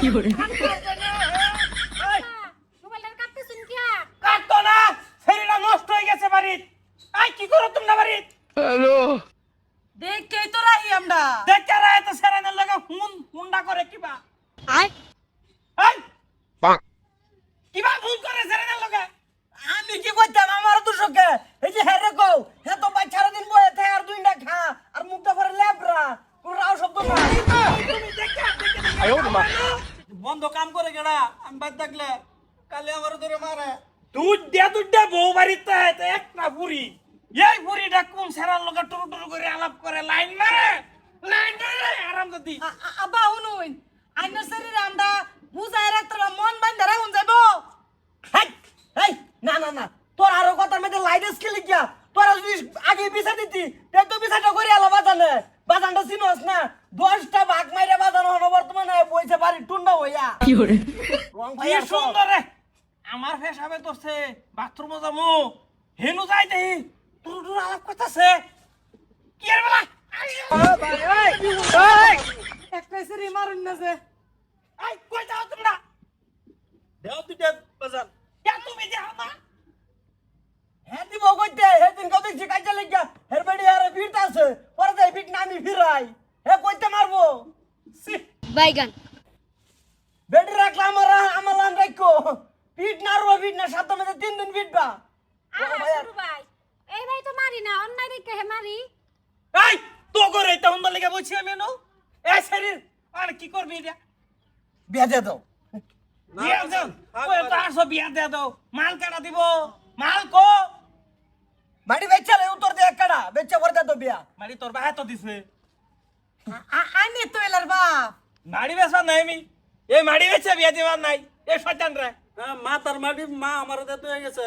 কি করে মোবাইলটা কাটতেছেন কি কাটতো না শরীরটা নষ্ট হয়ে গেছে বাড়িত আই কি করো তোমরা বাড়িত দেখতেই তো রাহি আমরা দেখতে রায় তো সেরানের লাগে হুন্ডা করে কিবা আয় এই কিবা ফোন করে সেরানের লাগে আমি কি করতাম আমার তো শোকে এই যে হেরে কও হে তো ভাই সারা দিন বয়ে থাকে আর দুইটা খা আর মুখটা ভরে লেবরা কোন রাও শব্দ না তুমি দেখতে বন্ধ কাম করে গেড়া আমি বাদ থাকলে কালে আমার ধরে মারে দুধ দে বউ বাড়িতে একটা পুরি এই পুরিটা কোন সেরার লগে টুরু টুরু করে আলাপ করে লাইন মারে আরাম দাদি আব্বা শুনুন আইনার শরীরে আমরা বুঝাই রাখতে মন বান্ধা রাখুন যাবো হেই হেই না না না তোর আরো কথার মধ্যে লাইট স্কেল গিয়া তোরা যদি আগে পিছা দিতি তে তো পিছাটা করে আলো বাজানে বাজানটা চিনোস না 10টা ভাগ মাইরে বাজানো হলো বর্তমানে পয়সা বাড়ি টুন্ডা হইয়া কি করে রং কি ভাইয়া সুন্দর রে আমার ফেসাবে তোরছে বাথরুম যামু হেনু যাই দেই টুরু টুরু আলাপ করতেছে কি এর বেলা একটা সেরি মারুন না যে আই কই যাও তোমরা দেও দুইটা বাজান কে তুমি যাও না হ্যাঁ দিব কইতে হে দিন কত শিকাইতে লাগিয়া হের বেড়ি আরে ফিট আছে পরে যাই ফিট নামি ফিরাই হে কইতে মারবো বাইগান বেড়ি রাখলাম আমার লান রাখো ফিট না রো ফিট না সাত মধ্যে 3 দিন ফিট বা শুরু ভাই এই ভাই তো মারি না অন্যায় দেখে হে মারি এই তো করে এটা হুন্ডা লেগে বলছি আমি নো এই শরীর আর কি করবি এটা বিয়া দে দাও বিয়া দাও ওই তো আসো বিয়া দে দাও মাল কাটা দিব মাল কো মাটি বেচালে উত্তর দে একড়া বেচা পড়ে তো বিয়া মারি তোর বাহে তো দিছে আনি তো এলার বাপ মাড়ি বেচা নাই আমি এই মাড়ি বেচে বিয়া দিবার নাই এই শয়তান রে মা তার মাটি মা আমার তো হয়ে গেছে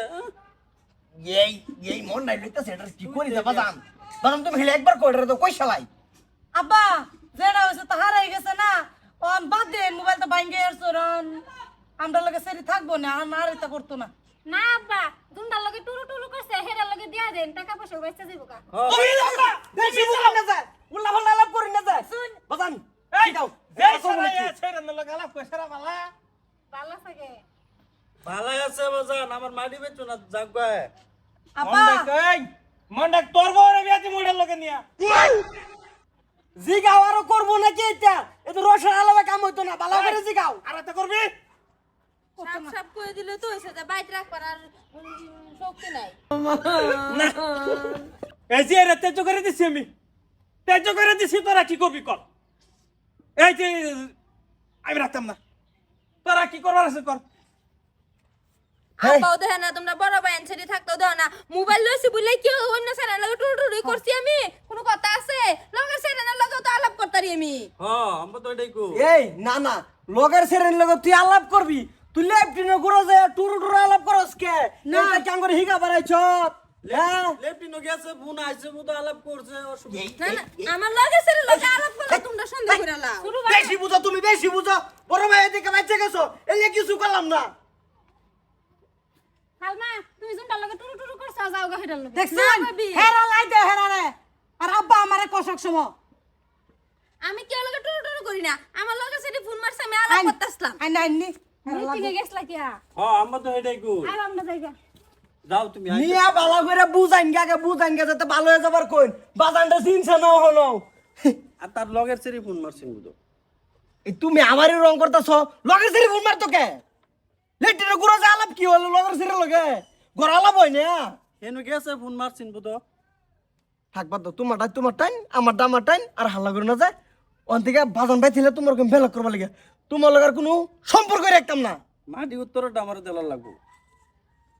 এই এই মন নাই লইতা সেটা কি করি যাবা জান বাদাম তুমি হেলে একবার কইরে তো কই শালাই আব্বা যেটা হইছে তো হারাই গেছে না অন বাদ দে মোবাইল তো ভাঙ্গে এরছরন আমরা লগে সেরি থাকবো না আমার এটা করতো না না আব্বা দুন্ডার লগে টুরু টুরু করছে হেরার লগে দিয়া দেন টাকা পয়সা বেচতে যাবো কা তুমি যাও না বেশি বুঝি না যায় উল্লা ফাল্লা লাভ করি না যায় বাদান এই দাও এই সারা এই ছেড়ে না লাগা লাভ কই সারা বালা ভালো থাকে ভালো আছে বাজান আমার মাটি বেচো না যাক গায় আব্বা মন্ডা তোর বউরে বিয়া দি মোড়ের লগে নিয়া জিগাও আরো করবো নাকি এটা এত রসের আলাদা কাম হইতো না ভালো করে জিগাও আর তো করবি সাপ সাপ করে দিলে তো হইছে যে বাইট রাখবার আর শক্তি নাই এই যে রে তেজ করে দিছি আমি তেজ করে দিছি তোরা কি করবি কর এই যে আমি রাখতাম না তোরা কি করবার আছে কর আব্বাও দেখে না তোমরা বড় ভাই আনছারি থাকতো দাও না মোবাইল লইছি বলে কি অন্য স্যারের লগে টুরু টুরু করছি আমি কোনো কথা আছে লগে স্যারের লগে তো আলাপ করতারি আমি হ্যাঁ আমরা তো এটাই কো এই না না লগের সেরেন লগে তুই আলাপ করবি তুই লেফটিনে গুরো যে টুরু টুরু আলাপ করস কে না কেন করে হিগা বাড়াইছ হ্যাঁ লেফটিনো গেছে ফোন আইছে মু তো আলাপ করছে অসুবিধা না না আমার লগে স্যারের লগে আলাপ করলে তোমরা সন্দেহ করে লাও শুরু ভাই বেশি বুঝো তুমি বেশি বুঝো বড় ভাই এদিকে বাচ্চা গেছো এলে কিছু করলাম না হালমা তুমি জুনটার লগে টুরু টুরু করছাও যাও গা হেরার লগে দেখছেন হেরা লাই দে হেরা রে আর আব্বা আমারে কষক সম আমি কি লগে টুরু টুরু করি না আমার লগে সেটি ফোন মারছে আমি আলাপ করতেছলাম আই না আইনি মিটিং এ গেছলা কি হ্যাঁ আমরা তো এটাই কো আর আমরা যাইগা যাও তুমি নিয়া ভালো করে বুঝাইন গে যাতে ভালো হয়ে যাবার কইন বাজানটা চিনছ না হলো আর তার লগের সেরি ফোন মারছি মু তো এই তুমি আমারই রং করতেছ লগের সেরি ফোন মারতো কে লেটির গুরো যা আলাপ কি হলো লগের সেরি লগে গড় আলাপ হয় না এনু গেছে ফোন মারছিন তো থাকবা তো তোমার টাইম আমার টাইম আর হাল্লা করে না যায় অন্তিকে বাজান ভাই ছিলে তোমার বেলা করবা লাগে তোমার লগার কোনো সম্পর্ক রাখতাম না মাটি উত্তরটা আমার দেলা লাগবো